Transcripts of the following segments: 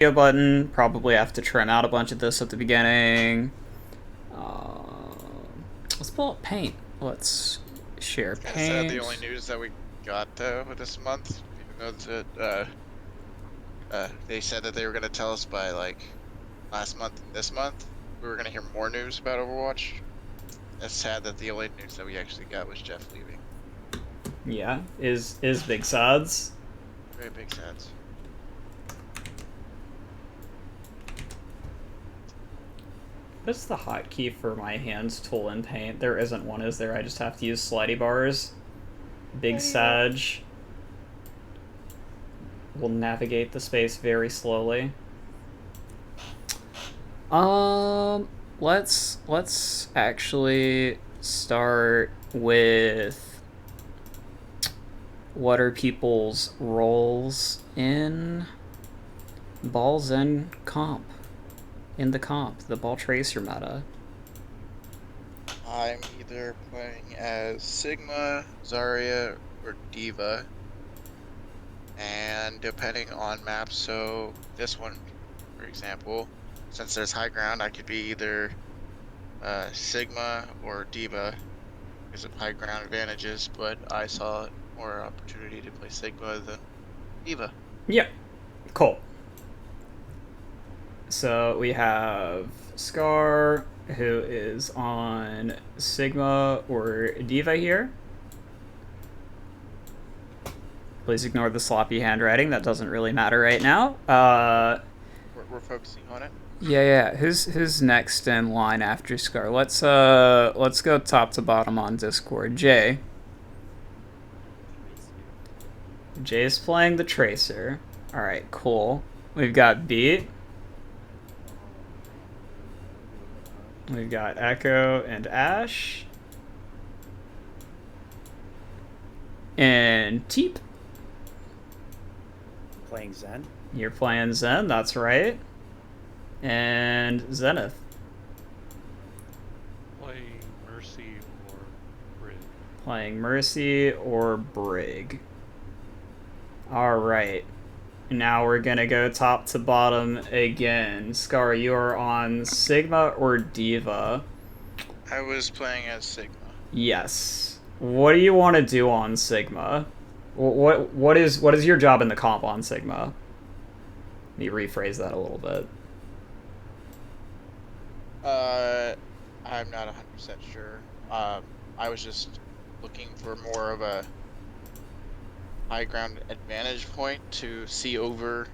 video button. Probably have to trim out a bunch of this at the beginning. Let's pull up paint. Let's share Kind of sad the only paint. news that we got this month, even though they said that they were going to tell us by like last month and this month we were going to hear more news about Overwatch. It's sad that the only news that we actually got was Jeff leaving. Yeah, is big suds. Very big sad. What's the hotkey for my hands tool in paint? There isn't one, is there? I just have to use slidey bars. Big Sag will navigate the space very slowly. Let's actually start with what are people's roles in balls and comp. In the comp, the ball tracer meta. I'm either playing as Sigma, Zarya, or Diva. And depending on maps, so this one, for example, since there's high ground, I could be either Sigma or Diva because of high ground advantages, but I saw more opportunity to play Sigma than Diva. Yep. Cool. So we have Scar, who is on Sigma or Diva here. Please ignore the sloppy handwriting. That doesn't really matter right now. We're focusing on it. Yeah. Who's next in line after Scar? Let's go top to bottom on Discord. Jay's playing the Tracer. All right, cool. We've got Beat. We've got Echo and Ash. And Teep. Playing Zen. You're playing Zen, that's right. And Zenith. Playing Mercy or Brig. Playing Mercy or Brig. Alright. Now we're gonna go top to bottom again. Scar, you are on Sigma or Diva? I was playing as Sigma. Yes. What do you want to do on Sigma? What is your job in the comp on Sigma? Let me rephrase that a little bit. I'm not 100% sure. I was just looking for more of a high ground advantage point to see over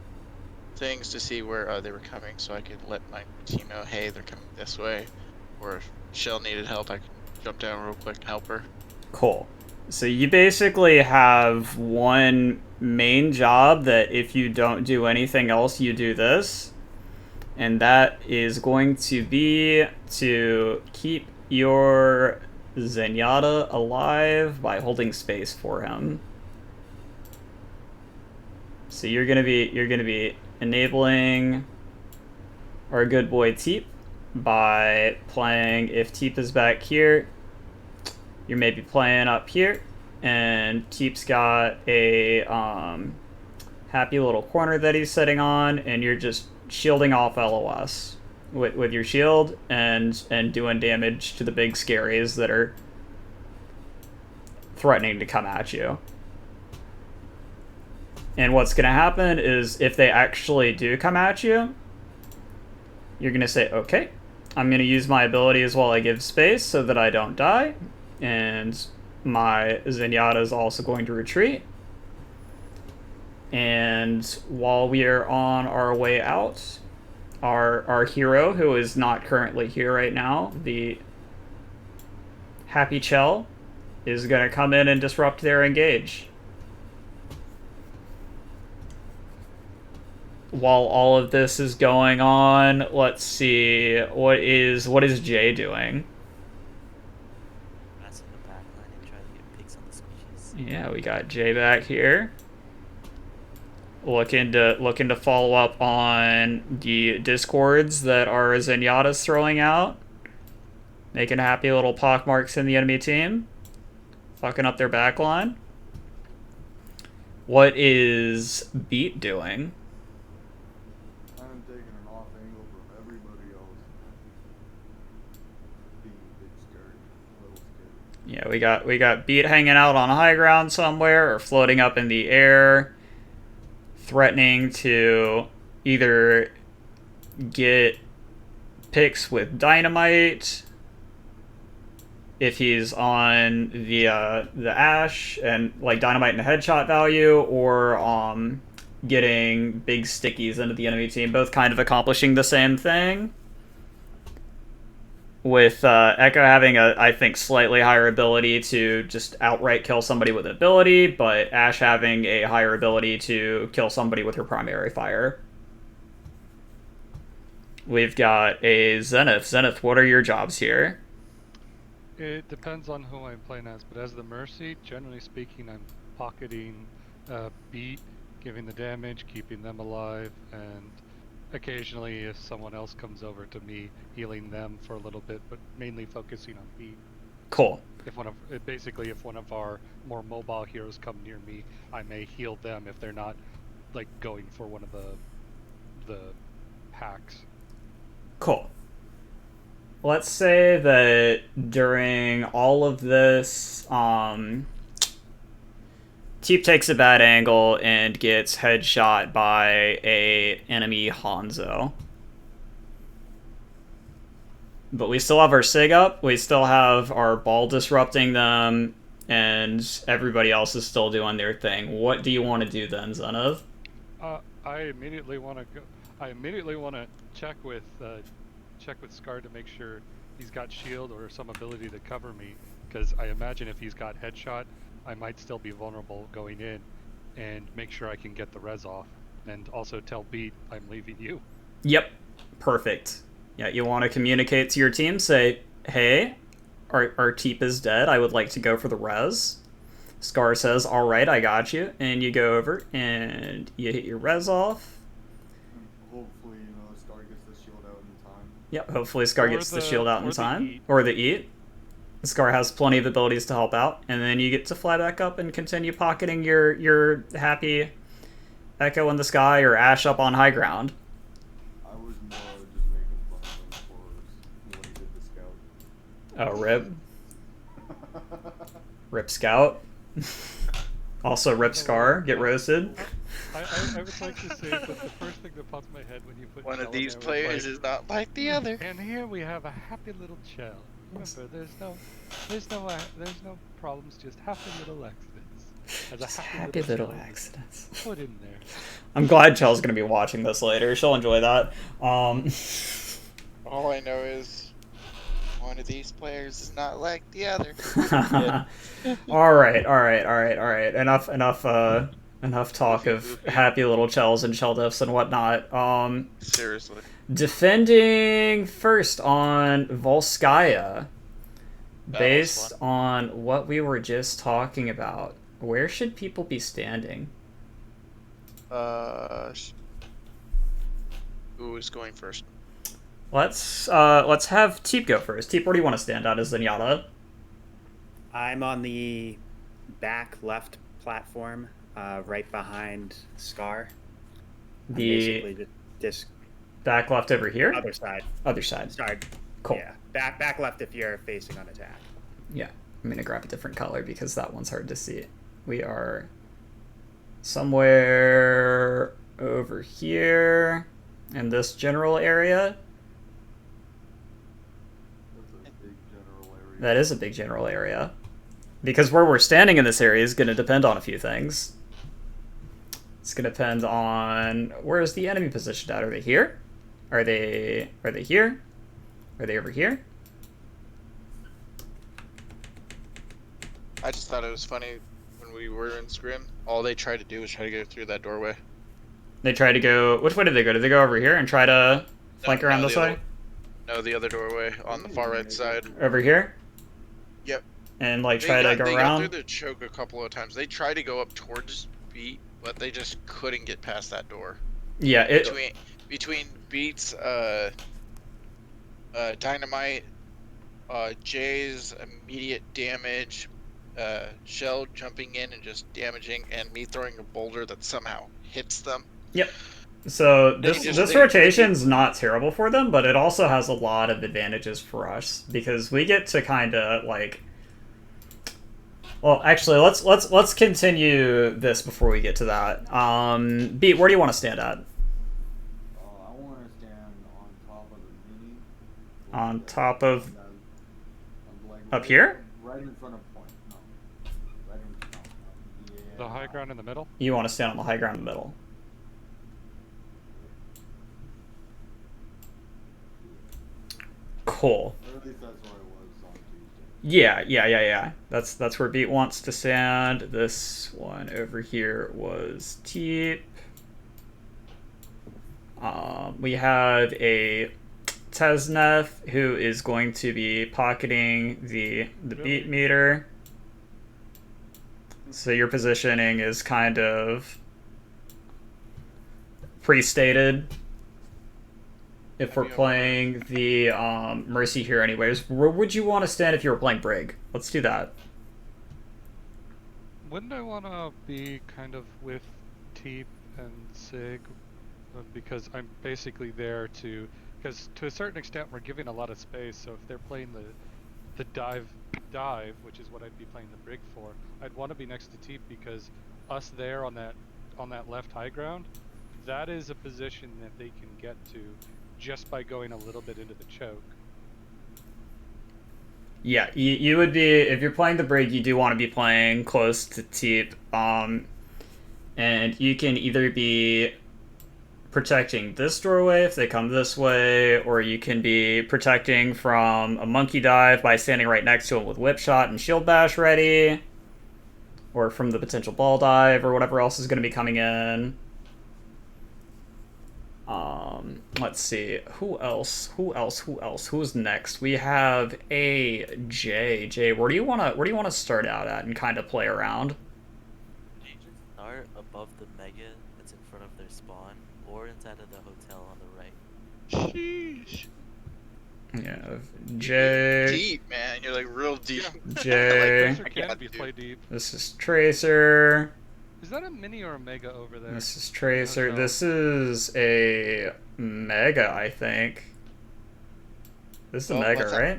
things, to see where they were coming, so I could let my team know, hey, they're coming this way, or if Shell needed help, I could jump down real quick and help her. Cool. So you basically have one main job that if you don't do anything else, you do this. And that is going to be to keep your Zenyatta alive by holding space for him. So you're gonna be enabling our good boy Teep by playing, if Teep is back here, you're maybe playing up here, and Teep's got a happy little corner that he's sitting on, and you're just shielding off LOS with your shield and doing damage to the big scaries that are threatening to come at you. And what's going to happen is if they actually do come at you, you're going to say, okay, I'm going to use my abilities while I give space so that I don't die. And my Zenyatta is also going to retreat. And while we are on our way out, our hero, who is not currently here right now, the Happy Chell, is going to come in and disrupt their engage. While all of this is going on, let's see, what is Jay doing? That's in the back line and try to get picks on the squishes. Yeah, we got Jay back here. Looking to follow up on the discords that our Zenyatta's throwing out. Making happy little pockmarks in the enemy team. Fucking up their backline. What is Beat doing? taking an off angle from everybody else. Being big scared, little scared. Yeah, we got Beat hanging out on high ground somewhere or floating up in the air, threatening to either get picks with dynamite if he's on the ash and like dynamite and headshot value, or getting big stickies into the enemy team, both kind of accomplishing the same thing. With Echo having I think, slightly higher ability to just outright kill somebody with an ability, but Ash having a higher ability to kill somebody with her primary fire. We've got a Zenith. Zenith, what are your jobs here? It depends on who I'm playing as, but as the Mercy, generally speaking, I'm pocketing Beat, giving the damage, keeping them alive, and occasionally if someone else comes over to me, healing them for a little bit, but mainly focusing on Beat. Cool. If one of our more mobile heroes come near me, I may heal them if they're not like going for one of the hacks. Cool. Let's say that during all of this, Teep takes a bad angle and gets headshot by a enemy Hanzo. But we still have our Sig up, we still have our ball disrupting them, and everybody else is still doing their thing. What do you want to do then, Zenith? I immediately want to check with Scar to make sure he's got shield or some ability to cover me, because I imagine if he's got headshot, I might still be vulnerable going in, and make sure I can get the res off, and also tell Beat I'm leaving you. Yep, perfect. Yeah, you want to communicate to your team, say, hey, our Teep is dead, I would like to go for the res. Scar says, alright, I got you, and you go over and you hit your res off. Hopefully, Scar gets the shield out in time. Yep, hopefully Scar gets the shield out in time. Eat. Or the eat. Scar has plenty of abilities to help out, and then you get to fly back up and continue pocketing your happy Echo in the sky or Ash up on high ground. I was more just making fun of him for when he did the scout. Oh, rip. Rip Scout. Also rip Scar, get roasted. I would like to say that the first thing that popped in my head when you put One Chell of in these there was players like, is not like the other. and here we have a happy little Chell. Remember, there's no problems, just happy little accidents. As Just a happy little Chell accidents. put in there. I'm glad Chell's gonna be watching this later. She'll enjoy that. All I know is one of these players is not like the other. All right. Enough talk of happy little Chells and Chell diffs and whatnot. Seriously. Defending first on Volskaya, That based was on what we were just talking about, where should people be standing? Who is going first? Let's have Teep go first. Teep, where do you want to stand at as Zenyatta? I'm on the back left platform, right behind Scar. Basically just Back left over here? other side. Other side. Sorry. Cool. Yeah, back left if you're facing on attack. Yeah, I'm gonna grab a different color because that one's hard to see. We are somewhere over here in this general area. That's a big general area. That is a big general area. Because where we're standing in this area is going to depend on a few things. It's going to depend on where's the enemy positioned at. Are they here? Are they here? Are they over here? I just thought it was funny when we were in Scrim. All they tried to do was try to go through that doorway. They try to go... Which way did they go? Did they go over here and try to flank around this way? No, the other doorway on the far right side. Over here? Yep. And like try to go they around? got through the choke a couple of times. They tried to go up towards Beat, but they just couldn't get past that door. Yeah, Between Beat's dynamite, Jay's immediate damage, Shell jumping in and just damaging, and me throwing a boulder that somehow hits them. Yep. So They this just- this they- rotation's not terrible for them, but it also has a lot of advantages for us because we get to kind of like. Well, actually, let's continue this before we get to that. Beat, where do you want to stand at? I want to stand on top of the mini. On top of like up right- here? Right in front of point. No. Right in front. Yeah. The high ground in the middle. You want to stand on the high ground in the middle. Cool. Or at least that's where it was on Tuesday. Yeah. That's where Beat wants to stand. This one over here was Teep. We have a Tesneth who is going to be pocketing the beat meter. So your positioning is kind of pre-stated. If we're playing the Mercy here anyways, where would you want to stand if you were playing Brig? Let's do that. Wouldn't I want to be kind of with Teep and Sig? Because I'm basically there to... Because to a certain extent we're giving a lot of space, so if they're playing the dive, which is what I'd be playing the Brig for, I'd want to be next to Teep because us there on that left high ground, that is a position that they can get to just by going a little bit into the choke. Yeah, you would be, if you're playing the Brig, you do want to be playing close to Teep. And you can either be protecting this doorway if they come this way, or you can be protecting from a monkey dive by standing right next to him with whip shot and shield bash ready, or from the potential ball dive or whatever else is going to be coming in. Let's see, who else? Who's next? We have a Jay. Jay, where do you wanna start out at and kind of play around? You just start above the mega that's in front of their spawn, or inside of the hotel on the right. Sheesh. Yeah, Jay. Deep, man. You're like real deep. Jay. Tracer can be play deep. This is Tracer. Is that a mini or a mega over there? This is Tracer. Hotel. This is a Mega, I think. This is a Well, Mega, let's- right?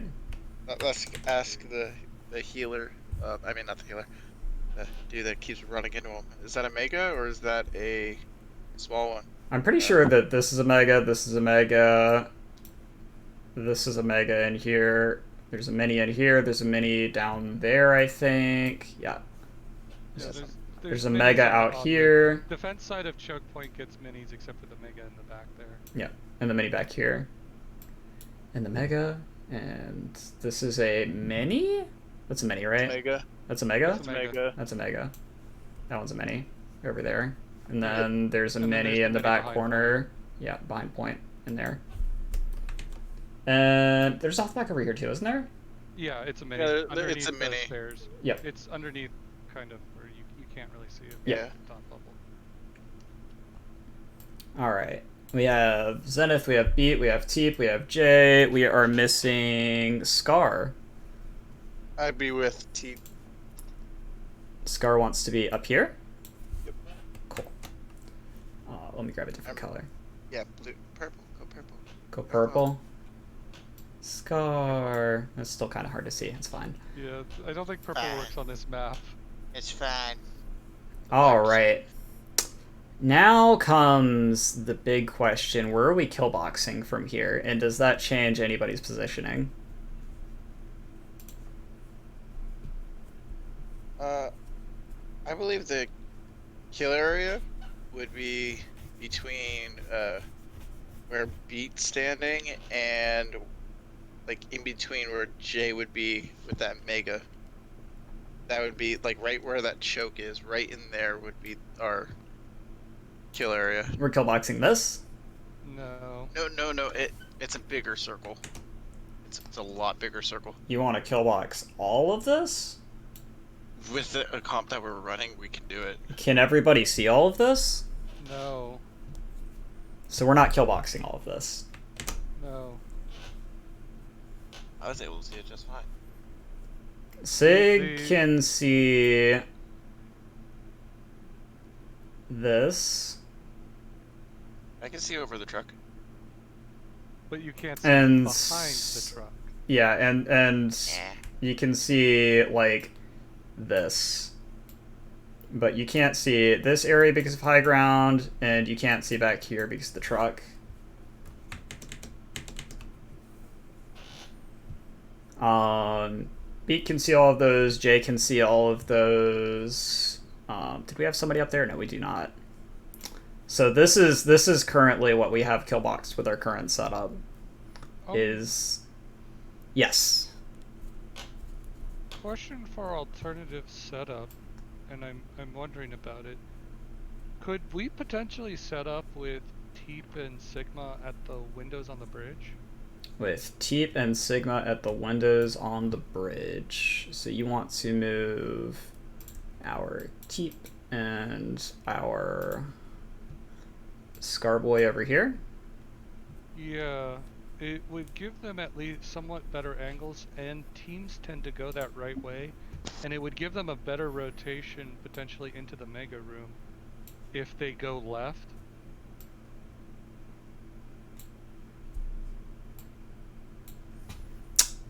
Let's ask the healer. I mean, not the healer. The dude that keeps running into him. Is that a mega or is that a small one? I'm pretty sure that this is a Mega, this is a Mega, this is a Mega in here. There's a mini in here, there's a mini down there, I think. Yeah. Yeah, There's a minis Mega on out the here. defense side of choke point gets minis except for the mega in the back there. Yeah, and the mini back here. And the Mega. And this is a mini? That's a mini, right? Mega. That's a Mega? That's a Mega. That's a Mega. That one's a mini. Over there. And then there's a And then mini there's in the the mini back behind corner. Yeah, behind point. In there. And there's off back over here too, isn't there? Yeah, it's a mini. Yeah, it's underneath a the mini. stairs. Yep. It's underneath, kind of, where you can't really see it. Yeah. Top level. Alright. We have Zenith, we have Beat, we have Teep, we have Jay. We are missing Scar. I'd be with T. Scar wants to be up here? Yep. Cool. Let me grab a different color. Yeah, blue, purple. Go purple. Go purple. Scar. That's still kind of hard to see. It's fine. Yeah, I don't think purple works on this map. It's fine. All right. Now comes the big question. Where are we killboxing from here? And does that change anybody's positioning? I believe the kill area would be between where Beat's standing and like in between where Jay would be with that mega. That would be like right where that choke is. Right in there would be our kill area. We're killboxing this? No. No. It's a bigger circle. It's a lot bigger circle. You want to killbox all of this? With the comp that we're running, we can do it. Can everybody see all of this? No. So we're not killboxing all of this. No. I was able to see it just fine. Sig can see this. I can see over the truck. But you can't see And behind the truck. yeah, and Eh. you can see like this, but you can't see this area because of high ground, and you can't see back here because of the truck. Beat can see all of those. Jay can see all of those. Did we have somebody up there? No, we do not. So this is currently what we have killboxed with our current setup. Oh. Is yes. Question for alternative setup, and I'm wondering about it. Could we potentially set up with Teep and Sigma at the windows on the bridge? With Teep and Sigma at the windows on the bridge. So you want to move our Teep and our Scarboy over here? Yeah, it would give them at least somewhat better angles, and teams tend to go that right way, and it would give them a better rotation potentially into the mega room if they go left.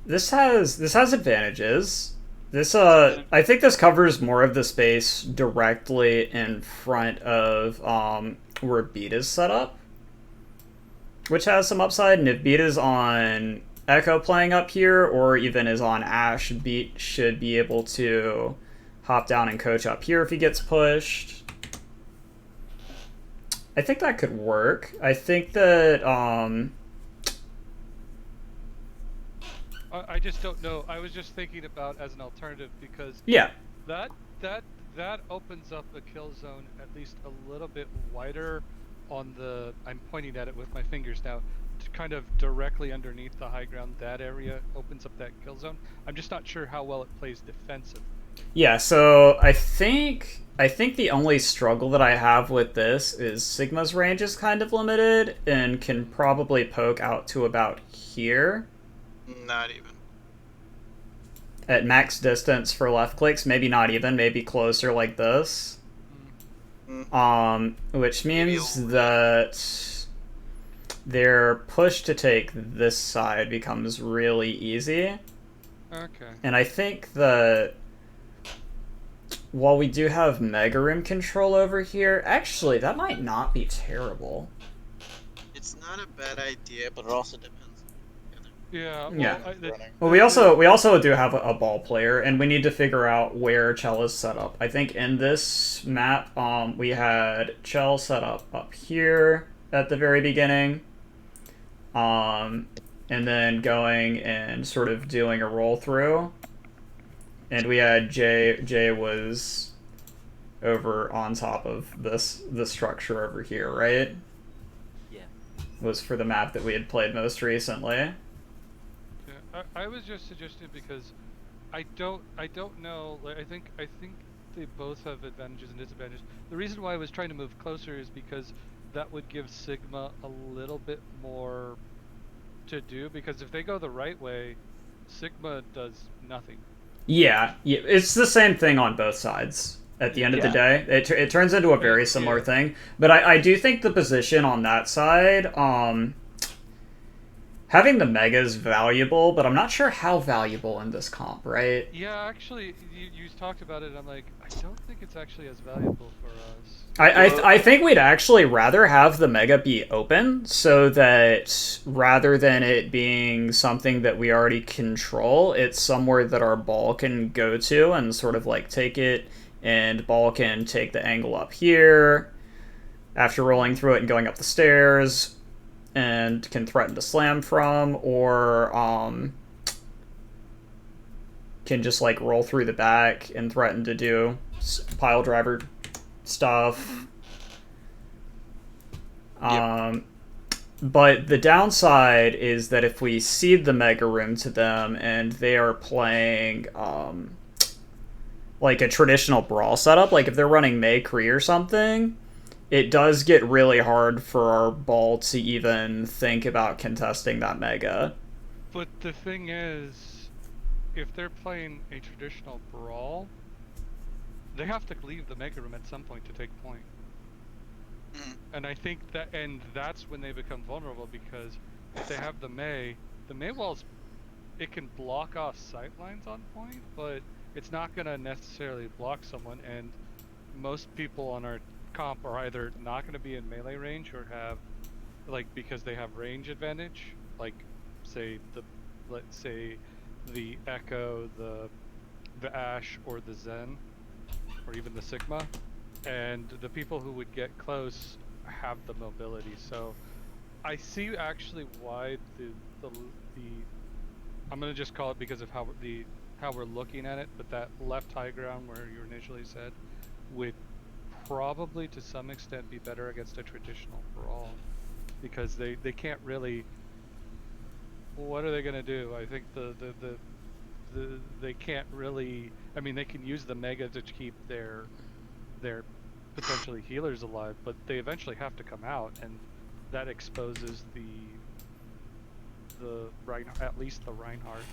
This has advantages. This I think this covers more of the space directly in front of where Beat is set up, which has some upside. And if Beat is on Echo playing up here, or even is on Ash, Beat should be able to hop down and coach up here if he gets pushed. I think that could work. I think that I just don't know. I was just thinking about as an alternative because yeah, that opens up a kill zone at least a little bit wider on the. I'm pointing at it with my fingers now, kind of directly underneath the high ground. That area opens up that kill zone. I'm just not sure how well it plays defensive. yeah. So I think the only struggle that I have with this is Sigma's range is kind of limited and can probably poke out to about here. Not even. At max distance for left clicks, maybe not even, maybe closer like this. Which means that their push to take this side becomes really easy. Okay. And I think that while we do have Mega Room control over here, actually, that might not be terrible. It's not a bad idea, but it also depends. Yeah. Well, Yeah. Running. Well, we also do have a ball player, and we need to figure out where Chell is set up. I think in this map, we had Chell set up here at the very beginning, and then going and sort of doing a roll through, and we had Jay was over on top of this structure over here, right? Yeah. Was for the map that we had played most recently. I was just suggesting because I don't know. Like, I think they both have advantages and disadvantages. The reason why I was trying to move closer is because that would give Sigma a little bit more to do. Because if they go the right way, Sigma does nothing. Yeah, it's the same thing on both sides. At the end of the day, it turns into a very similar thing. But I do think the position on that side, having the mega is valuable, but I'm not sure how valuable in this comp, right? Yeah, actually, you talked about it. I'm like, I don't think it's actually as valuable for us. I think we'd actually rather have the mega be open, so that rather than it being something that we already control, it's somewhere that our ball can go to and sort of like take it, and ball can take the angle up here after rolling through it and going up the stairs, and can threaten to slam from, or can just like roll through the back and threaten to do pile driver stuff. But the downside is that if we cede the mega room to them and they are playing like a traditional brawl setup, like if they're running May Cree or something, it does get really hard for our ball to even think about contesting that mega. But the thing is, if they're playing a traditional brawl, they have to leave the mega room at some point to take point. And I think that's when they become vulnerable, because if they have the May walls, it can block off sight lines on point, but it's not gonna necessarily block someone. And most people on our comp are either not gonna be in melee range or have, like, because they have range advantage, like let's say the Echo, the Ash, or the Zen, or even the Sigma, and the people who would get close have the mobility. So I see actually why the I'm gonna just call it, because of how we're looking at it, but that left high ground where you initially said would probably to some extent be better against a traditional brawl, because they can't really. What are they gonna do? I think they can't really. I mean, they can use the mega to keep their potentially healers alive, but they eventually have to come out, and that exposes at least the Reinhardt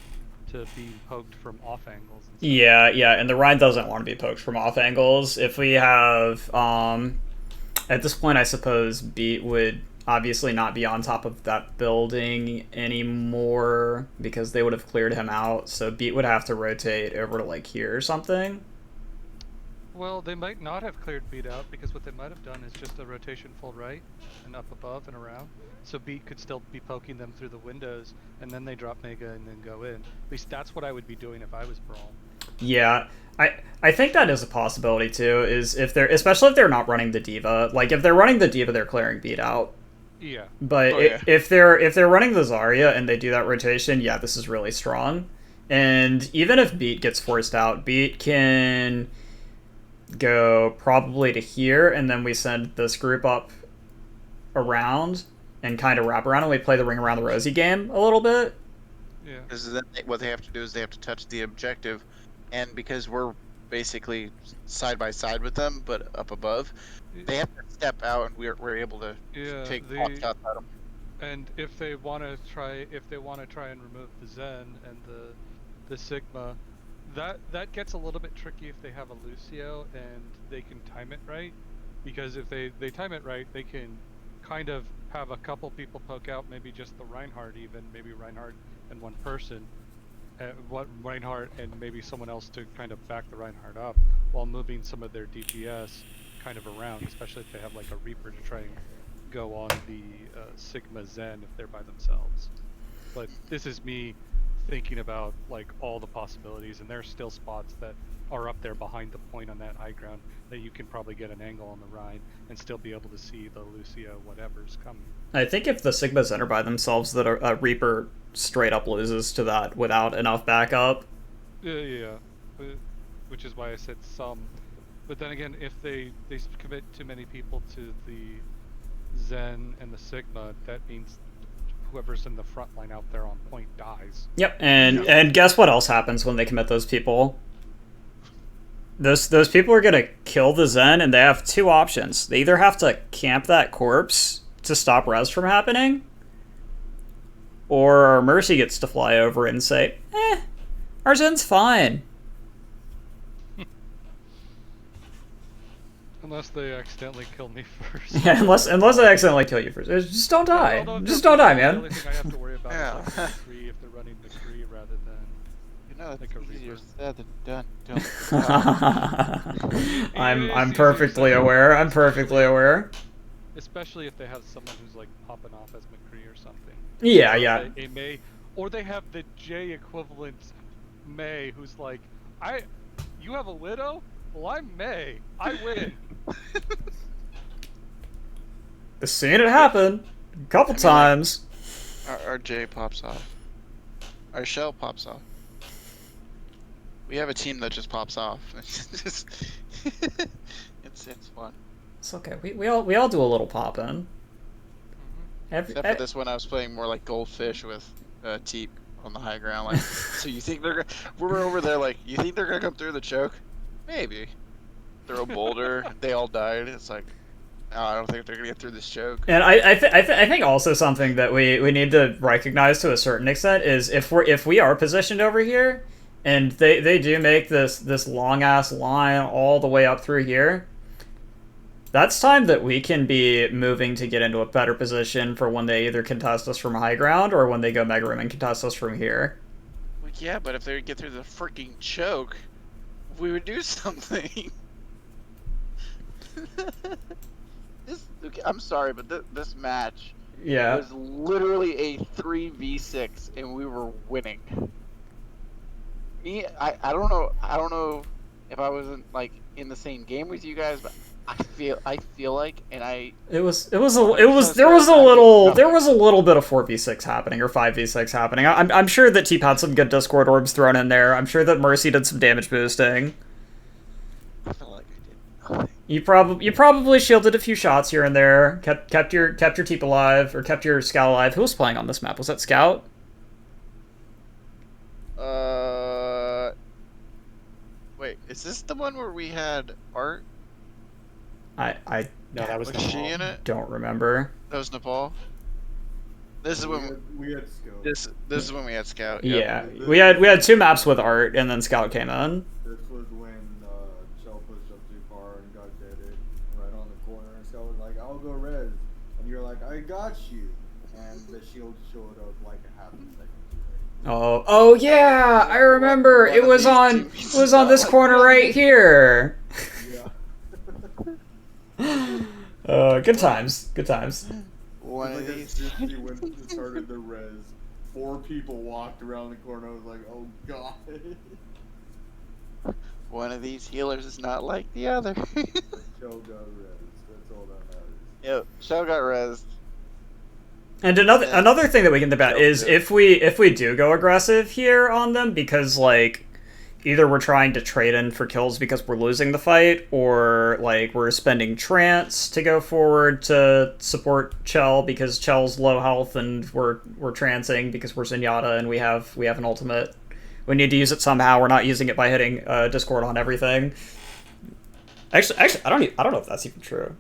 to be poked from off angles. Yeah, and the Rhine doesn't want to be poked from off angles. If we have, at this point, I suppose Beat would obviously not be on top of that building anymore because they would have cleared him out. So Beat would have to rotate over to like here or something. Well, they might not have cleared Beat out, because what they might have done is just a rotation full right and up above and around. So Beat could still be poking them through the windows, and then they drop Mega and then go in. At least that's what I would be doing if I was Brawl. Yeah, I think that is a possibility too. Is if they're, especially if they're not running the D.Va. Like if they're running the D.Va, they're clearing Beat out. Yeah. But if they're running the Zarya and they do that rotation, yeah, this is really strong. And even if Beat gets forced out, Beat can go probably to here, and then we send this group up around and kind of wrap around, and we play the ring around the rosy game a little bit. Yeah. Because then what they have to do is they have to touch the objective, and because we're basically side by side with them, but up above, they have to step out, and we're able to take pot shots at them. And if they want to try and remove the Zen and the Sigma, that gets a little bit tricky if they have a Lucio and they can time it right, because if they time it right, they can kind of have a couple people poke out, maybe just the Reinhardt, maybe Reinhardt and one person, Reinhardt and maybe someone else to kind of back the Reinhardt up while moving some of their DPS kind of around, especially if they have like a Reaper to try and go on the Sigma Zen if they're by themselves. But this is me thinking about like all the possibilities, and there's still spots that are up there behind the point on that high ground that you can probably get an angle on the Rhine and still be able to see the Lucio whatever's coming. I think if the Sigma Zen are by themselves, that a Reaper straight up loses to that without enough backup. Yeah. Which is why I said some. But then again, if they commit too many people to the Zen and the Sigma, that means whoever's in the front line out there on point dies. Yep, and guess what else happens when they commit those people? Those people are gonna kill the Zen, and they have two options. They either have to camp that corpse to stop res from happening, or Mercy gets to fly over and say, our Zen's fine. Unless they accidentally kill me first. Yeah, unless they accidentally kill you first. Just don't die. Just don't die, man. The only thing I have to worry about is like McCree, if they're running McCree rather than like a easier Reaper. said than done. I'm perfectly aware. I'm perfectly aware. Especially if they have someone who's like popping off as McCree or something. Yeah, or yeah. A May, or they have the J equivalent May, who's like, you have a Widow? Well, I'm May. I win. I've seen it happen a couple times. Our J pops off. Our shell pops off. We have a team that just pops off. it's fun. It's okay. We all do a little pop in. Except for this one, I was playing more like Goldfish with Teep on the high ground. Like, so you think they're we're over there like, you think they're gonna come through the choke? Maybe. Throw a boulder. They all died. It's like, no, I don't think they're gonna get through this choke. And I think also something that we need to recognize to a certain extent is if we are positioned over here, and they do make this long ass line all the way up through here, That's time that we can be moving to get into a better position for when they either contest us from high ground or when they go Mega Rim and contest us from here. Well, yeah, but if they get through the freaking choke, we would do something. Okay, I'm sorry, but this match Yeah. was literally a 3v6, and we were winning. I don't know if I wasn't like in the same game with you guys, but I feel like, and there was a little bit of 4v6 happening or 5v6 happening. I'm sure that Teep had some good Discord orbs thrown in there. I'm sure that Mercy did some damage boosting. I feel like I did nothing. You probably shielded a few shots here and there. Kept your Teep alive, or kept your Scout alive. Who was playing on this map? Was that Scout? Wait, is this the one where we had Art? I No, that was Was she Nepal. in it? don't remember. That was Nepal. This is when we had Scout. this is when we had Scout. Yeah, we had 2 maps with Art, and then Scout came in. This was when Shell pushed up too far and got deaded right on the corner. And Scout was like, "I'll go res," and you're like, "I got you," and the shield showed up like a half a second too late. Oh yeah, I remember. It was on this corner right here. Yeah. Good times. One of Like as these. soon as he went and started the res, 4 people walked around the corner. I was like, "Oh god." One of these healers is not like the other. Shell got res. That's all that matters. Yep, Shell got rezzed. And another thing that we can debate is if we do go aggressive here on them, because like either we're trying to trade in for kills because we're losing the fight, or like we're spending trance to go forward to support Chell because Chell's low health, and we're trancing because we're Zenyatta and we have an ultimate. We need to use it somehow. We're not using it by hitting Discord on everything. Actually, I don't know if that's even true.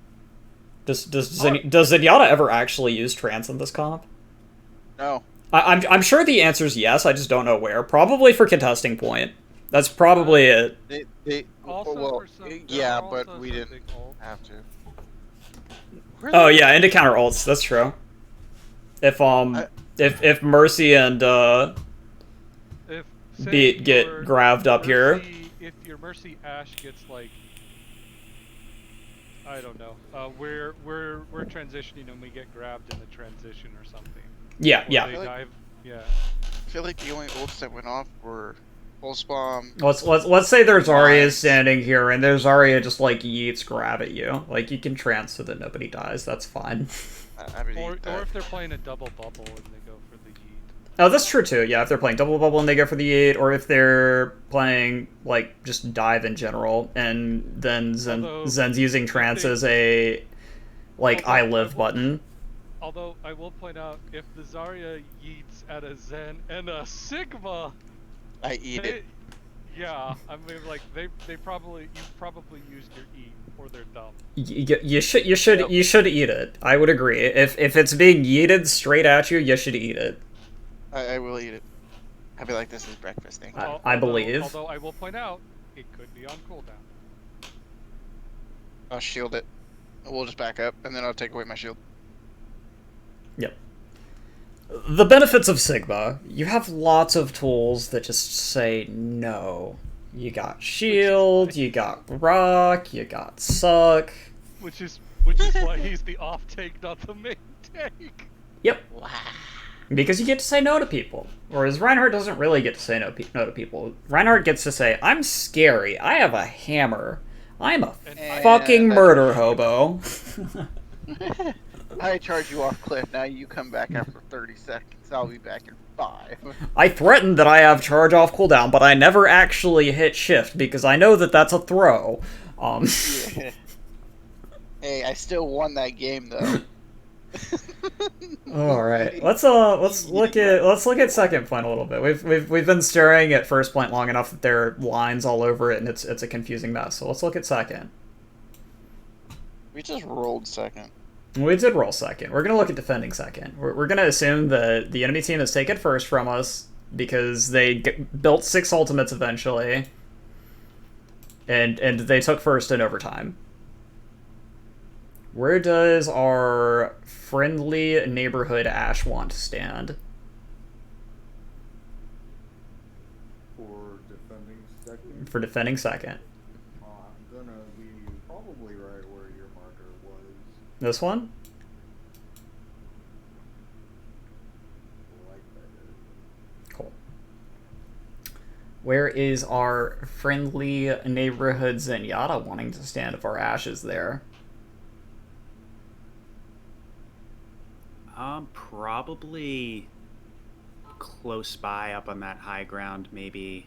Does Zenyatta ever actually use trance in this comp? No. I'm sure the answer is yes. I just don't know where. Probably for contesting point. That's probably it. They Also, well, for some, there yeah, are but also we some didn't big ults. have to. Oh yeah, and to counter ults. That's true. If Mercy and If say Beat get your grabbed up here. If your Mercy Ash gets like, I don't know, we're transitioning and we get grabbed in the transition or something. Yeah, Or yeah. They dive, yeah. I feel like the only ults that went off were Pulse Bomb. Let's say there's Zarya standing here, and there's Zarya just like yeets grab at you. Like you can trance so that nobody dies. That's fine. I would Or eat that. if they're playing a double bubble and they go for the yeet. Oh, that's true too. Yeah, if they're playing double bubble and they go for the 8, or if they're playing like just dive in general, and then Zen's using trance as a like I live button. Although I will point out, if the Zarya yeets at a Zen and a Sigma, I eat it. yeah, I mean like you probably used your eat or they're dumb. You should eat it. I would agree. If it's being yeeted straight at you, you should eat it. I will eat it. I'll be like, this is breakfast thing. I believe. Although I will point out, it could be on cooldown. I'll shield it. We'll just back up, and then I'll take away my shield. Yep. The benefits of Sigma. You have lots of tools that just say no. You got shield, you got rock, you got suck. Which is why he's the off take, not the main take. Yep. Wow. Because you get to say no to people. Whereas Reinhardt doesn't really get to say no to people. Reinhardt gets to say, I'm scary, I have a hammer, I'm a fucking murder hobo. I charge you off cliff, now you come back after 30 seconds. I'll be back in 5. I threatened that I have charge off cooldown, but I never actually hit shift because I know that that's a throw. Yeah. Hey, I still won that game though. All right, let's look at second point a little bit. We've been staring at first point long enough that there are lines all over it and it's a confusing mess. So let's look at second. We just rolled second. We did roll second. We're gonna look at defending second. We're gonna assume that the enemy team has taken first from us because they built 6 ultimates eventually, and they took first in overtime. Where does our friendly neighborhood ash want to stand? For defending second, For defending second. I'm gonna be probably right where your marker was. This one? Like that area. Cool. Where is our friendly neighborhood Zenyatta wanting to stand if our ash is there? Probably close by up on that high ground, maybe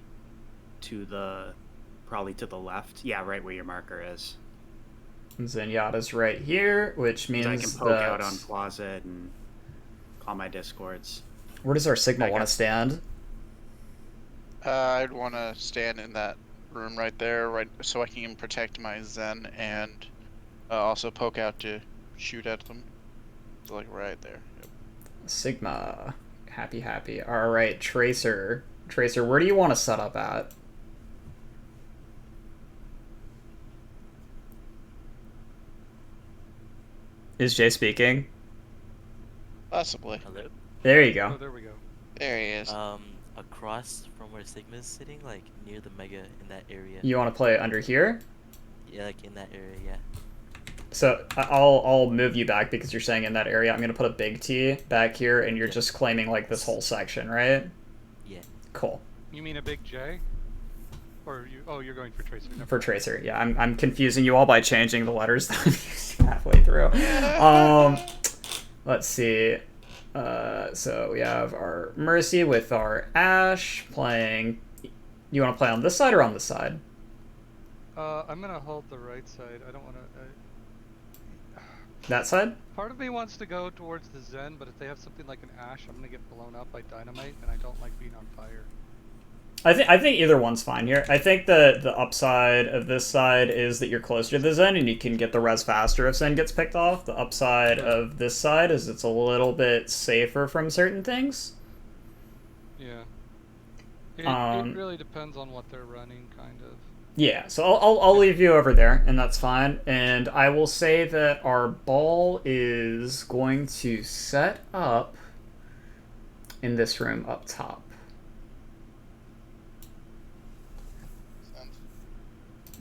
probably to the left. Yeah, right where your marker is. Zenyatta's right here, which 'Cause means I can poke that... out on Closet and call my discords. Where does our signal I want to guess- stand? I'd want to stand in that room right there, right, so I can protect my Zen and also poke out to shoot at them. So, like right there. Yep. Sigma. Happy. Alright, Tracer. Tracer, where do you want to set up at? Is Jay speaking? Possibly. Hello? There you Oh, go. there we go. There he is. Across from where Sigma's sitting, like near the mega in that area. You want to play under here? Yeah, like in that area, yeah. So I'll move you back because you're saying in that area. I'm gonna put a big T back here, and you're Yeah. just claiming like this whole section, right? Yeah. Cool. You mean a big J? Or you? Oh, you're going for Tracer. Never For mind. Tracer, yeah. I'm confusing you all by changing the letters that I'm using halfway through. Let's see. So we have our Mercy with our Ash playing. You want to play on this side or on this side? I'm gonna hold the right side. I don't want to. That side? Part of me wants to go towards the Zen, but if they have something like an Ash, I'm gonna get blown up by dynamite, and I don't like being on fire. I think either one's fine here. I think the upside of this side is that you're closer to the Zen and you can get the res faster if Zen gets picked off. The upside of this side is it's a little bit safer from certain things. Yeah. It really depends on what they're running, kind of. Yeah, so I'll leave you over there, and that's fine. And I will say that our ball is going to set up in this room up top.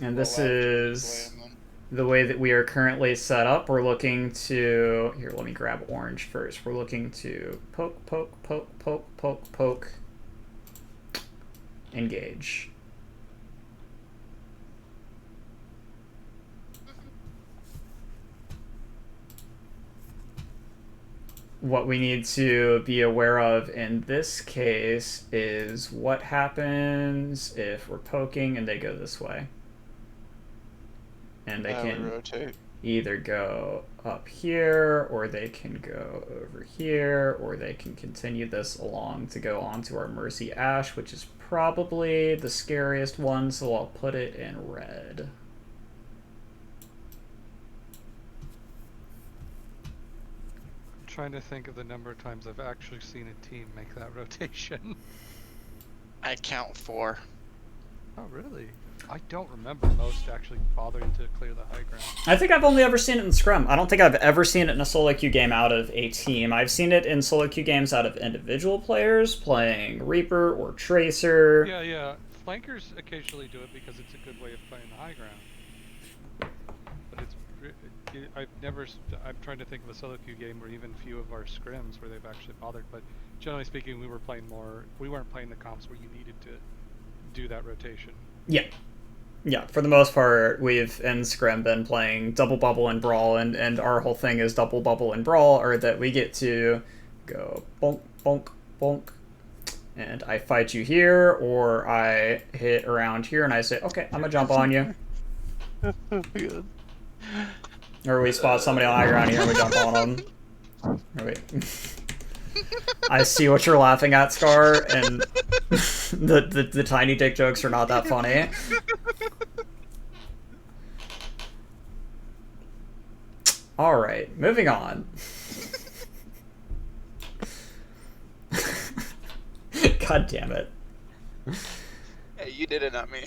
And this is the way that we are currently set up. We're looking to... Here, let me grab orange first. We're looking to poke, engage. What we need to be aware of in this case is what happens if we're poking and they go this way. And they can rotate. either go up here, or they can go over here, or they can continue this along to go onto our Mercy Ash, which is probably the scariest one, so I'll put it in red. I'm trying to think of the number of times I've actually seen a team make that rotation. I count 4. Oh, really? I don't remember most actually bothering to clear the high ground. I think I've only ever seen it in Scrum. I don't think I've ever seen it in a solo queue game out of a team. I've seen it in solo queue games out of individual players playing Reaper or Tracer. Yeah. Flankers occasionally do it because it's a good way of playing the high ground. But I'm trying to think of a solo queue game where even few of our scrims where they've actually bothered. But generally speaking, we weren't playing the comps where you needed to do that rotation. Yeah, for the most part, we've in Scrim been playing Double Bubble and Brawl, and our whole thing is Double Bubble and Brawl, or that we get to go bonk, bonk, bonk, and I fight you here, or I hit around here, and I say, okay, I'm gonna jump on you. Or we spot somebody on high ground here, and we jump on them. Or wait. I see what you're laughing at, Scar, and the tiny dick jokes are not that funny. Alright, moving on. God damn it. Hey, you did it, not me.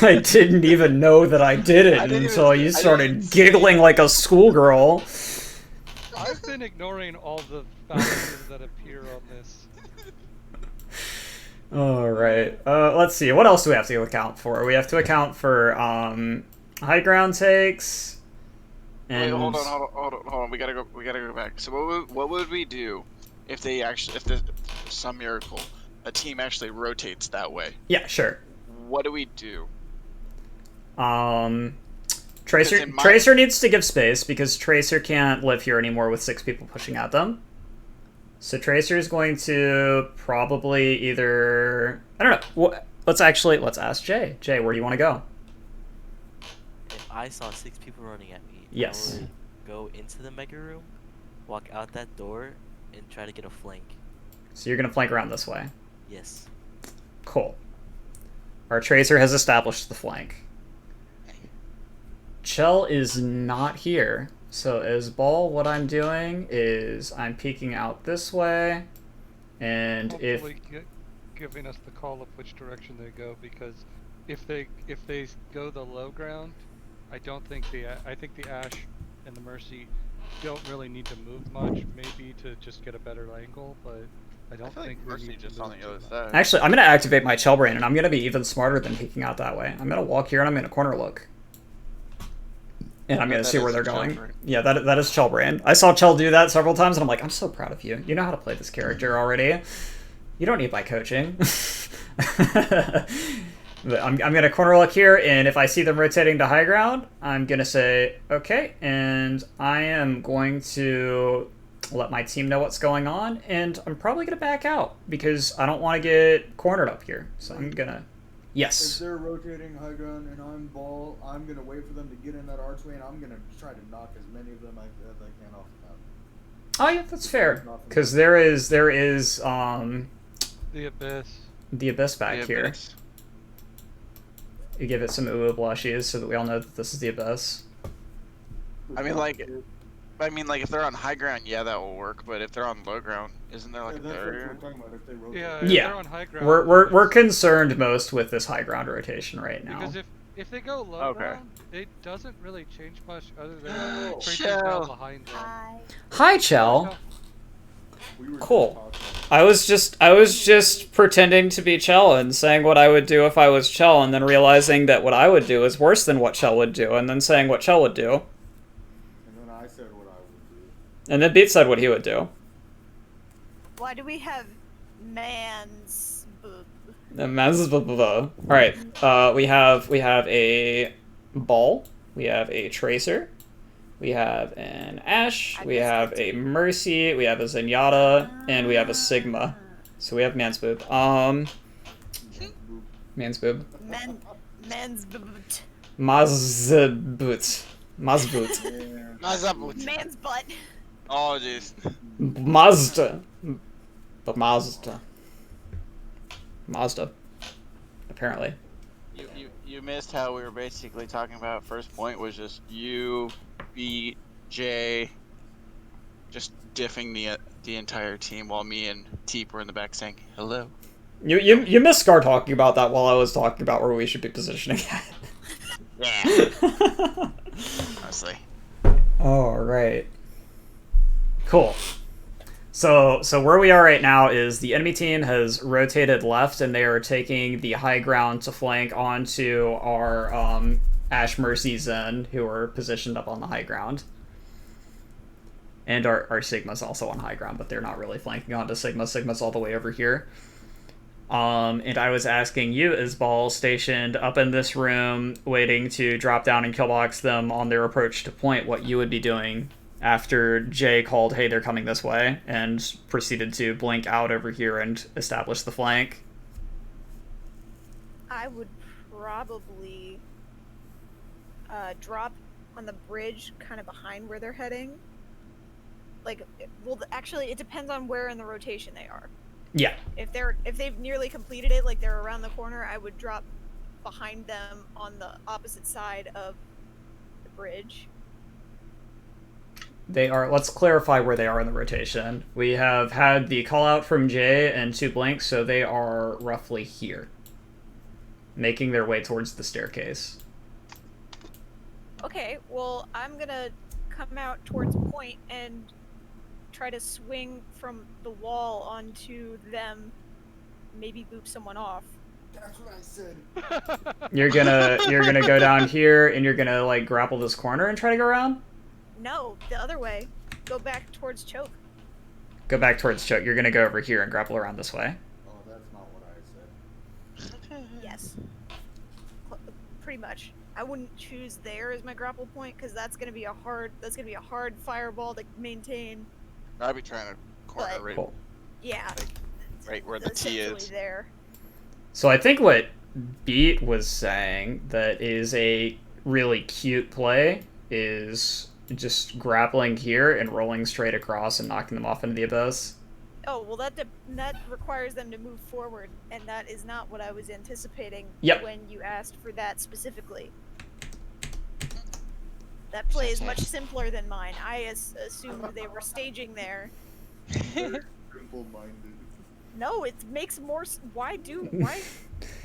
I didn't even know that I did it I didn't even- until I you didn't started even giggling like a schoolgirl. I've been ignoring all the fallacies that appear on this. Alright, let's see, what else do we have to account for? We have to account for, high ground takes, and... Wait, hold on. We gotta go back. So what would we do if some miracle a team actually rotates that way? Yeah, sure. What do we do? Tracer needs to give space because Tracer can't live here anymore with 6 people pushing at them. So Tracer is going to probably either... I don't know. Let's ask Jay. Jay, where do you want to go? If I saw 6 people running at me, Yes. I would go into the mega room, walk out that door, and try to get a flank. So you're going to flank around this way. Yes. Cool. Our Tracer has established the flank. Chell is not here. So as Ball, what I'm doing is I'm peeking out this way, and if... Hopefully giving us the call of which direction they go, because if they go the low ground, I think the Ash and the Mercy don't really need to move much, maybe to just get a better angle, but I don't feel like think they Mercy need to just move on the too other much. side. Actually, I'm going to activate my Chell Brain, and I'm going to be even smarter than peeking out that way. I'm going to walk here, and I'm going to corner look. And I'm going to see where they're going. Yeah, that is Chell Brain. I saw Chell do that several times, and I'm like, I'm so proud of you. You know how to play this character already. You don't need my coaching. But I'm going to corner look here, and if I see them rotating to high ground, I'm going to say, okay, and I am going to let my team know what's going on, and I'm probably going to back out, because I don't want to get cornered up here. So I'm going to... If Yes. they're rotating high ground and I'm Ball, I'm gonna wait for them to get in that archway, and I'm gonna try to knock as many of them as I can off the map. Oh yeah, that's fair. Because there is The Abyss. the Abyss back here. Abyss. You give it some ooh blushies so that we all know that this is the Abyss. I mean, like, if they're on high ground, yeah, that will work. But if they're on low ground, isn't there like a That's what barrier? we're talking about. If they rotate. Yeah, Yeah. if they're on high ground. We're concerned most with this high ground rotation right now. Because if they go low Okay. ground, it doesn't really change much other than Tracer's Shell. now behind them. Hi, Chell. We were just Cool. talking. I was just pretending to be Chell and saying what I would do if I was Chell, and then realizing that what I would do is worse than what Chell would do, and then saying what Chell would do. And then I said what I would do. And then Beat said what he would do. Why do we have man's boob? Alright, we have a Ball, we have a Tracer, we have an Ash, we have a Mercy, we have a Zenyatta, and we have a Sigma. So we have man's boob. Man's boob. Man's boob. Mazboot. Mazboot. Yeah. Mazabut. Man's butt. Oh, jeez. Mazda. But Mazda. Mazda. Apparently. You missed how we were basically talking about first point was just you, B, J, just diffing the entire team while me and Teep were in the back saying hello. You missed Scar talking about that while I was talking about where we should be positioning at. Yeah. Honestly. Alright. Cool. So where we are right now is the enemy team has rotated left, and they are taking the high ground to flank onto our Ash Mercy Zen, who are positioned up on the high ground. And our Sigma's also on high ground, but they're not really flanking onto Sigma. Sigma's all the way over here. And I was asking you, as Ball stationed up in this room, waiting to drop down and killbox them on their approach to point, what you would be doing after Jay called, hey, they're coming this way, and proceeded to blink out over here and establish the flank. I would probably drop on the bridge kind of behind where they're heading. Like, well, actually, it depends on where in the rotation they are. Yeah. If they've nearly completed it, like they're around the corner, I would drop behind them on the opposite side of the bridge. They are, let's clarify where they are in the rotation. We have had the call out from Jay and 2 blinks, so they are roughly here. making their way towards the staircase. Okay, well, I'm gonna come out towards point and try to swing from the wall onto them, maybe boop someone off. That's what I said. You're gonna go down here and you're gonna like grapple this corner and try to go around? No, the other way. Go back towards choke. Go back towards choke. You're gonna go over here and grapple around this way. Oh, that's not what I said. Yes. Pretty much. I wouldn't choose there as my grapple point because that's gonna be a hard fireball to maintain. I'd be trying to corner But- right, Cool. Yeah. right where the T essentially is. there. So I think what Beat was saying that is a really cute play is just grappling here and rolling straight across and knocking them off into the abyss. Oh well, that requires them to move forward, and that is not what I was anticipating Yep. when you asked for that specifically. That play is much simpler than mine. I assumed they were staging there. Simple-minded. No, it makes more. Why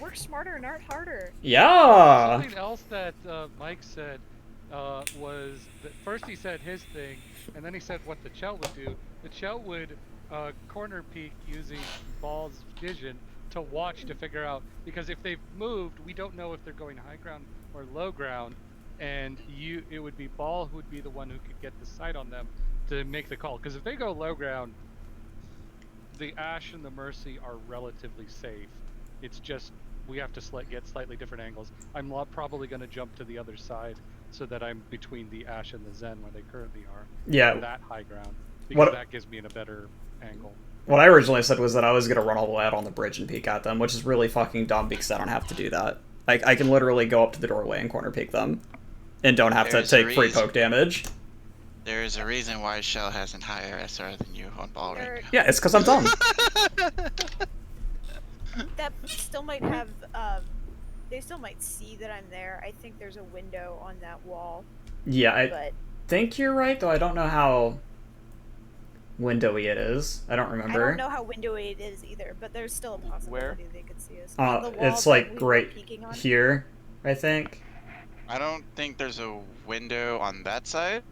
work smarter and art harder? Yeah. Something else that Mike said was that first he said his thing, and then he said what the Chell would do. The Chell would corner peek using Ball's vision to watch to figure out, because if they've moved, we don't know if they're going high ground or low ground, and it would be Ball who would be the one who could get the sight on them to make the call. Because if they go low ground, the Ash and the Mercy are relatively safe. It's just we have to get slightly different angles. I'm probably going to jump to the other side so that I'm between the Ash and the Zen where they currently are. Yeah. That high ground, because What- that gives me a better angle. What I originally said was that I was gonna run all the way out on the bridge and peek at them, which is really fucking dumb because I don't have to do that. I can literally go up to the doorway and corner peek them, and don't have There's to a take free reason. poke damage. There's a reason why Shell has a higher SR than you on Ball right There- now. Yeah, it's because I'm dumb. That still might have. They still might see that I'm there. I think there's a window on that wall, Yeah, I but think you're right, though I don't know how windowy it is. I don't I remember. don't know how windowy it is either. But there's still a possibility they could see us. Uh, On the wall it's that like we were right peeking on. here, I think. I don't think there's a window on that side.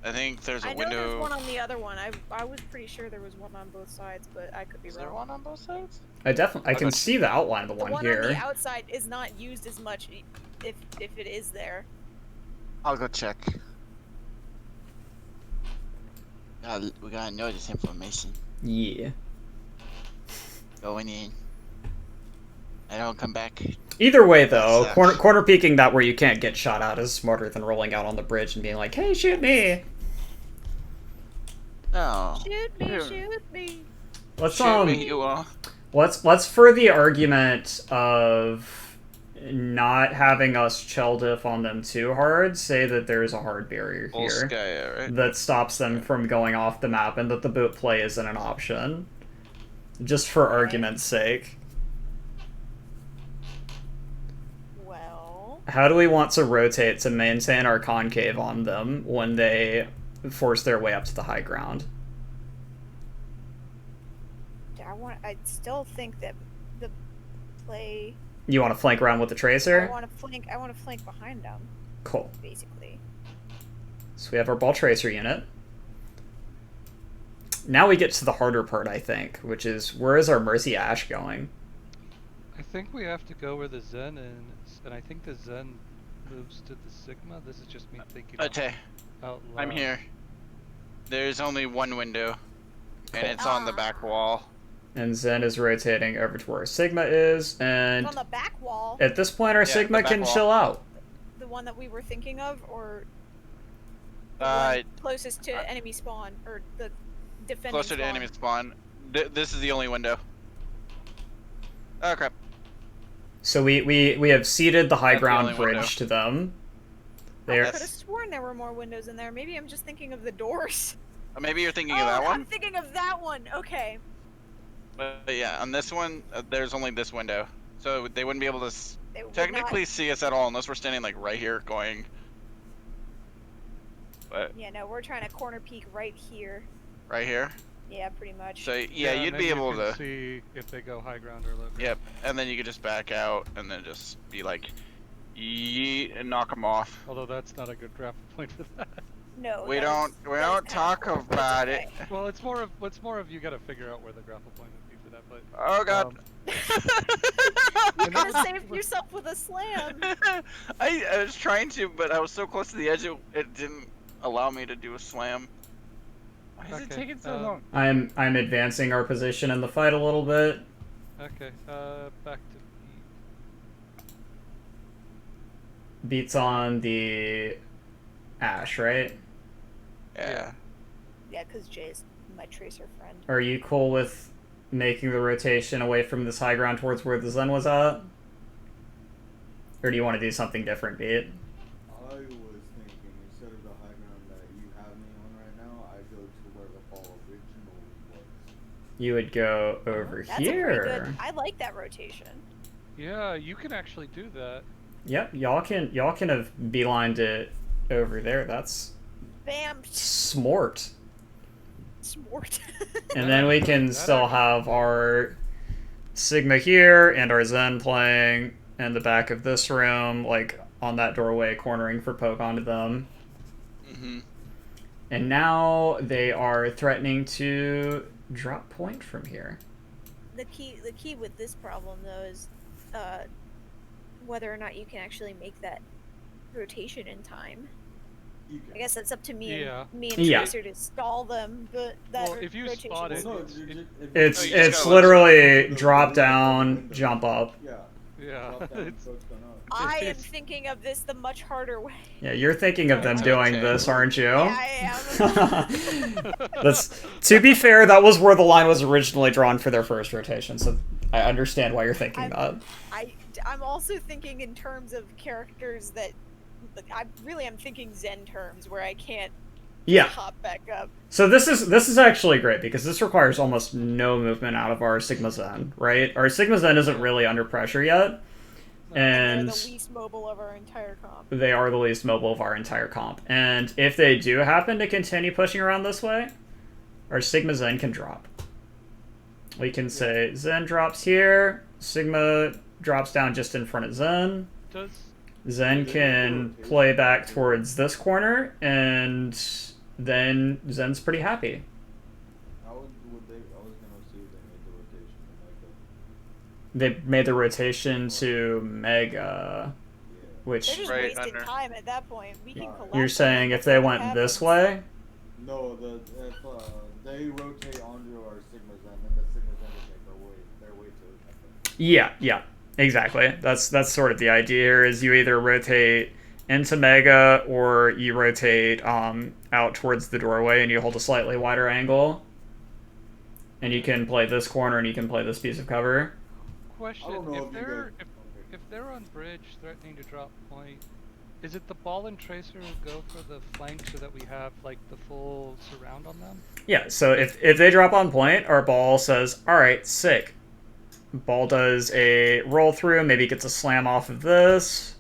I think there's a I know window. there's one on the other one. I was pretty sure there was one on both sides, but I could be Is wrong. there one on both sides? I can Okay. see the outline of the The one one here. on the outside is not used as much, if it is there. I'll go check. We gotta know this information. Yeah. Going in. I don't come back. Either way, though, That's, corner peeking that where you can't get shot at is smarter than rolling out on the bridge and being like, "Hey, shoot me!" No. Shoot me, Here. shoot me. Let's Shoot me, you all. let's for the argument of not having us Chell diff on them too hard, say that there's a hard barrier here Volskaya, right? that stops them from going off the map, and that the boot play isn't an option. Just for argument's sake. Well, How do we want to rotate to maintain our concave on them when they force their way up to the high ground? I still think that the play. You want to flank around with the tracer? I want to flank behind them, Cool. basically. So we have our ball tracer unit. Now we get to the harder part, I think, which is where is our Mercy Ash going? I think we have to go where the Zen is, and I think the Zen moves to the Sigma. This is just me thinking Okay, out loud. I'm here. There's only one window, and it's on the Ah. back wall. And Zen is rotating over to where Sigma is, and On the back wall, at this point our Yeah, Sigma the back can wall. chill out. the one that we were thinking of, or the Uh, one closest to enemy spawn, or the defending closer to spawn. enemy spawn. This is the only window. Oh crap. So we have ceded the high That's the ground only bridge window. to them. I They're could have sworn there were more windows in there. Maybe I'm just thinking of the doors. Maybe you're thinking Oh, of that I'm one. thinking of that one. Okay. But yeah, on this one, there's only this window, so they wouldn't be able to They would technically see us at all unless we're standing like right here, going. But Not, yeah, no, we're trying to corner peek right here. right here. Yeah, pretty much. So yeah, and you'd then be you able can to. see if they go high ground or low ground. Yep, and then you could just back out and then just be like, yeet, and knock them off. Although that's not a good grapple point for that. No, We that don't is talk kinda poor, but it's about okay. it. Well, it's more of you got to figure out where the grapple point would be for that. But Oh god. You could have saved yourself with a slam. I was trying to, but I was so close to the edge it didn't allow me to do a slam. Why is it Okay, taking so long? I'm advancing our position in the fight a little bit. Okay, back to Beats on the Ash, right? Yeah. Yeah, because Jay's my tracer friend. Are you cool with making the rotation away from this high ground towards where the Zen was at? Or do you want to do something different, Beat? I was thinking instead of the high ground that you have me on right now, I go to where the ball originally was. You would go over That's here. a pretty good. I like that rotation. Yeah, you can actually do that. Yep, y'all can have beelined it over there. That's Bam. smart. Smart. And then we can That still actually- have our Sigma here and our Zen playing in the back of this room, like on that doorway, cornering for poke onto them. Mm-hmm. And now they are threatening to drop point from here. The key with this problem though is whether or not you can actually make that rotation in time. You can. I guess that's up to me Yeah. and Yeah. Tracer to stall them, but that Well, if you rotation spot is- it- Well, no, it's- you it- just- if It's you- just it's gotta literally the drop window, down, window. jump up. Yeah. Yeah, Drop down, it's, poke's gone up. I am it's- thinking of this the much harder way. Yeah, you're thinking of them Yeah. doing Okay. this, aren't you? Yeah, I am. That's to be fair, that was where the line was originally drawn for their first rotation, so I understand why you're thinking that. I'm also thinking in terms of characters that I really am thinking Zen terms where I can't Yeah. hop back up. So this is actually great because this requires almost no movement out of our Sigma Zen, right? Our Sigma Zen isn't really under pressure yet, and They're the least mobile of our entire comp. they are the least mobile of our entire comp. And if they do happen to continue pushing around this way, our Sigma Zen can drop. We can say Zen drops here, Sigma drops down just in front of Zen. does Zen can play back towards this corner, and then Zen's pretty happy. How would they? I was gonna see if they made the rotation to They made the rotation to Mega, Yeah. which They're just Right wasting under. time at that point. We can collect you're them saying if before they it went this happens. way, No, if they rotate onto our Sigma Zen, then the Sigma Zen would make their way to it. yeah, exactly. That's sort of the idea here. Is you either rotate into Mega or you rotate out towards the doorway and you hold a slightly wider angle, and you can play this corner and you can play this piece of cover. question I don't know if if you they're guys- if they're on bridge threatening to drop point, is it the ball and tracer who go for the flank so that we have like the full surround on them? Yeah, so if they drop on point, our ball says, alright, sick. Ball does a roll through, maybe gets a slam off of this,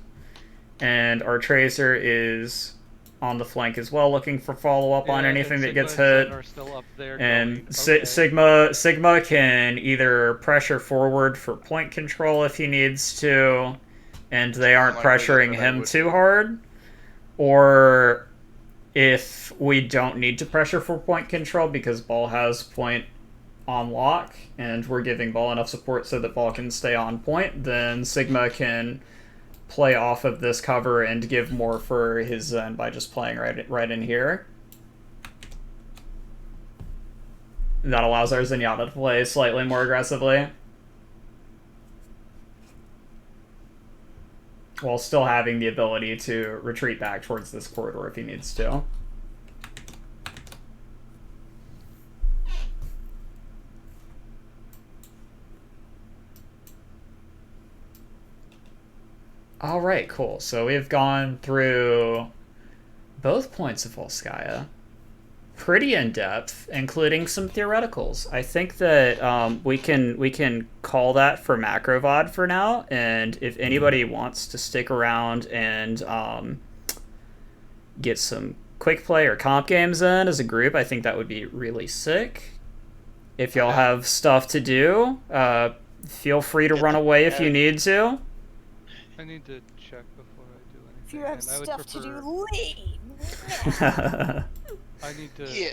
and our tracer is on the flank as well, looking for follow-up on Yeah, anything and that gets Sigma and hit. Zen are still up there And going, okay. Sigma can either pressure forward for point control if he needs to, and they aren't Unlikely pressuring that I him would. too hard, or if we don't need to pressure for point control because Ball has point on lock and we're giving Ball enough support so that Ball can stay on point, then Sigma can play off of this cover and give more for his Zen by just playing right in here. That allows our Zenyatta to play slightly more aggressively, while still having the ability to retreat back towards this corridor if he needs to. Alright, cool. So we've gone through both points of Volskaya pretty in depth, including some theoreticals. I think that we can call that for Macrovod for now, and if anybody wants to stick around and get some quick play or comp games in as a group, I think that would be really sick. If y'all Okay. have stuff to do, feel free to Yeah, run away if yeah. you need to. I need to check before I do anything. If you have and I would stuff to prefer, do, leave. I need to. Yeah.